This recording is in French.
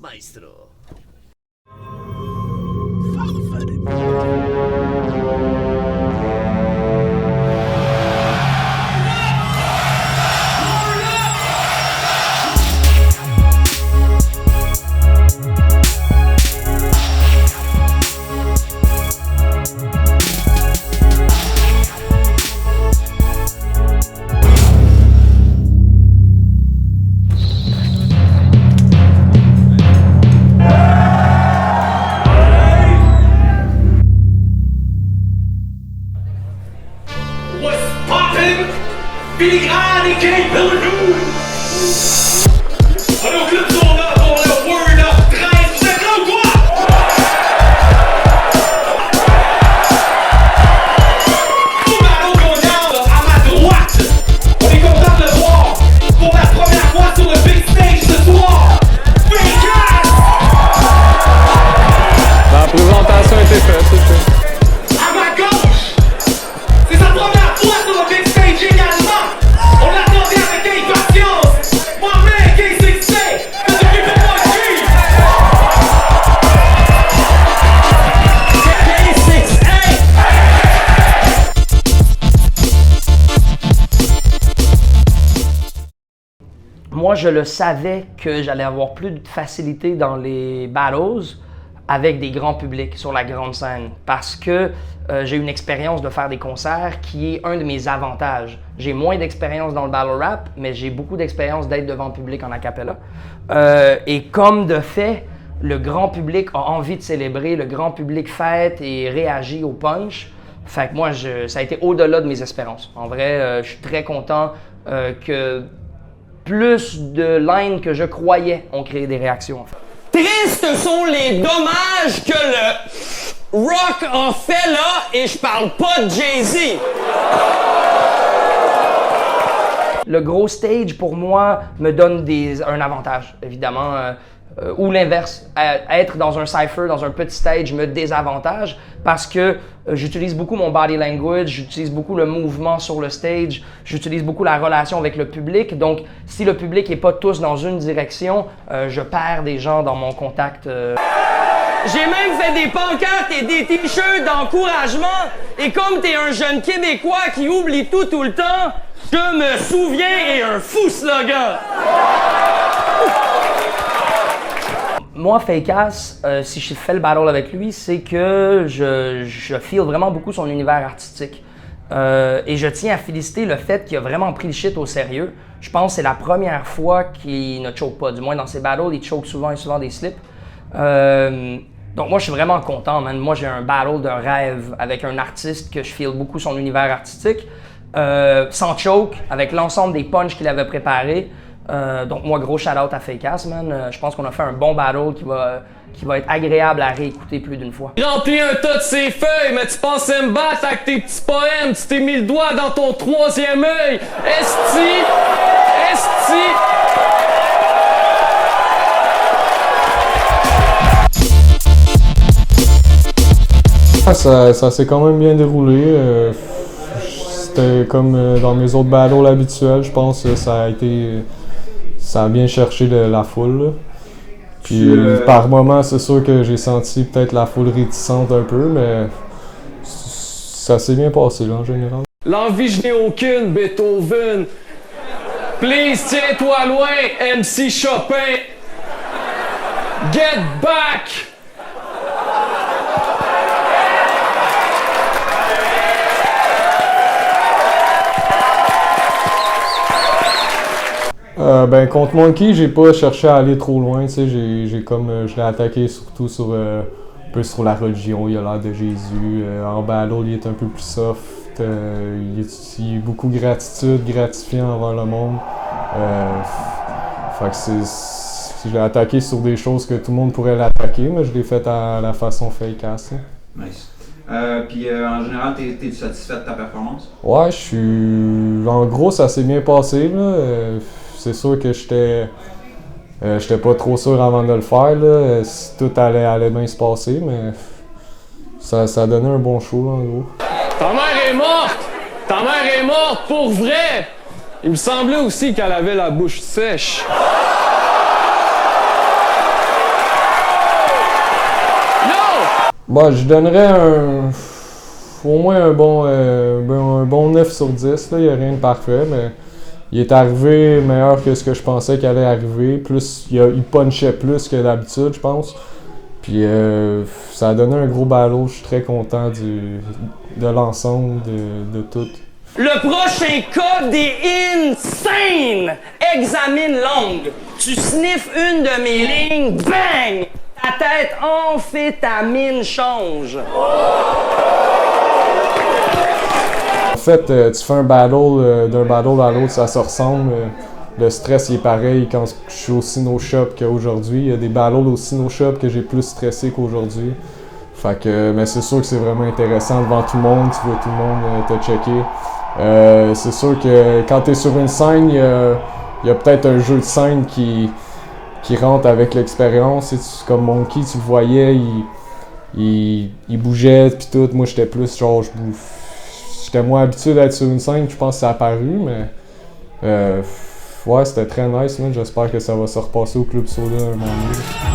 maestro. Filigrane et Kate Pellegrini! Alors le tournant pour le Word of 13, vous êtes là ou quoi? Tout ballon qu'on a à ma droite! On est content de le voir pour la première fois sur le big stage ce soir! Vegas! La présentation était faite, c'est fait. À ma gauche! C'est sa première fois sur le big stage également! On l'attendait avec impatience! Mon mec, K6C! Fais du plus pour moi, Moi, je le savais que j'allais avoir plus de facilité dans les battles avec des grands publics sur la grande scène parce que j'ai une expérience de faire des concerts qui est un de mes avantages. J'ai moins d'expérience dans le battle rap, mais j'ai beaucoup d'expérience d'être devant le public en a cappella. Et comme de fait, le grand public a envie de célébrer, le grand public fête et réagit au punch. Fait que moi, ça a été au-delà de mes espérances. En vrai, je suis très content que plus de lines que je croyais ont créé des réactions. En fait. Tristes sont les dommages que le rock en fait là, et je parle pas de Jay-Z. Le gros stage, pour moi, me donne un avantage, évidemment, ou l'inverse. Être dans un cypher, dans un petit stage, me désavantage parce que j'utilise beaucoup mon body language, j'utilise beaucoup le mouvement sur le stage, j'utilise beaucoup la relation avec le public. Donc, si le public n'est pas tous dans une direction, je perds des gens dans mon contact. J'ai même fait des pancartes et des t-shirts d'encouragement. Et comme t'es un jeune Québécois qui oublie tout le temps, je me souviens est un fou slogan. Moi, Fakeass, si je fais le battle avec lui, c'est que je feel vraiment beaucoup son univers artistique. Et je tiens à féliciter le fait qu'il a vraiment pris le shit au sérieux. Je pense que c'est la première fois qu'il ne choke pas. Du moins, dans ses battles, il choke souvent et souvent des slips. Donc moi, je suis vraiment content, man. Moi, j'ai un battle de rêve avec un artiste que je feel beaucoup son univers artistique. Sans choke, avec l'ensemble des punchs qu'il avait préparés. Donc moi, gros shout-out à Fakeass, man. Je pense qu'on a fait un bon battle qui va être agréable à réécouter plus d'une fois. Remplis un tas de ses feuilles, mais tu pensais me battre avec tes petits poèmes, tu t'es mis le doigt dans ton troisième œil. Esti! Ça s'est quand même bien déroulé. C'était comme dans mes autres battles habituels, je pense que ça a bien cherché la foule. Là. Puis par moments, c'est sûr que j'ai senti peut-être la foule réticente un peu, mais ça s'est bien passé là, en général. L'envie, je n'ai aucune, Beethoven. Please, tiens-toi loin, MC Chopin. Get back! Ben contre Monkey, j'ai pas cherché à aller trop loin, tu sais, je l'ai attaqué surtout sur un peu sur la religion, il a l'air de Jésus. En battle, il est un peu plus soft, il est beaucoup gratifiant envers le monde. Fait que je l'ai attaqué sur des choses que tout le monde pourrait l'attaquer, mais je l'ai fait à la façon Fakeass. Nice. Puis en général, t'es satisfait de ta performance? Ouais, en gros, ça s'est bien passé, là. C'est sûr que j'étais pas trop sûr avant de le faire, là, si tout allait bien se passer, mais ça a donné un bon show, là, en gros. Ta mère est morte! Ta mère est morte pour vrai! Il me semblait aussi qu'elle avait la bouche sèche. Bon, je donnerais au moins un bon 9 sur 10. Il n'y a rien de parfait, mais il est arrivé meilleur que ce que je pensais qu'il allait arriver. Plus, il punchait plus que d'habitude, je pense. Puis ça a donné un gros battle. Je suis très content de l'ensemble, de tout. Le prochain cas des insane! Examine l'angle. Tu sniffes une de mes lignes, bang! Ta tête amphétamine change. En fait, tu fais un battle, d'un battle à l'autre, ça se ressemble. Le stress il est pareil quand je suis au Sino Shop qu'aujourd'hui. Il y a des battles au Sino Shop que j'ai plus stressé qu'aujourd'hui. Fait que, mais c'est sûr que c'est vraiment intéressant devant tout le monde, tu vois tout le monde te checker. C'est sûr que quand tu es sur une scène, il y a peut-être un jeu de scène qui rentre avec l'expérience. Comme Monkey, tu le voyais, il bougeait pis tout. Moi j'étais plus genre j'étais moins habitué d'être sur une scène, je pense que ça a apparu, mais ouais, c'était très nice, man. J'espère que ça va se repasser au Club Soda un moment donné.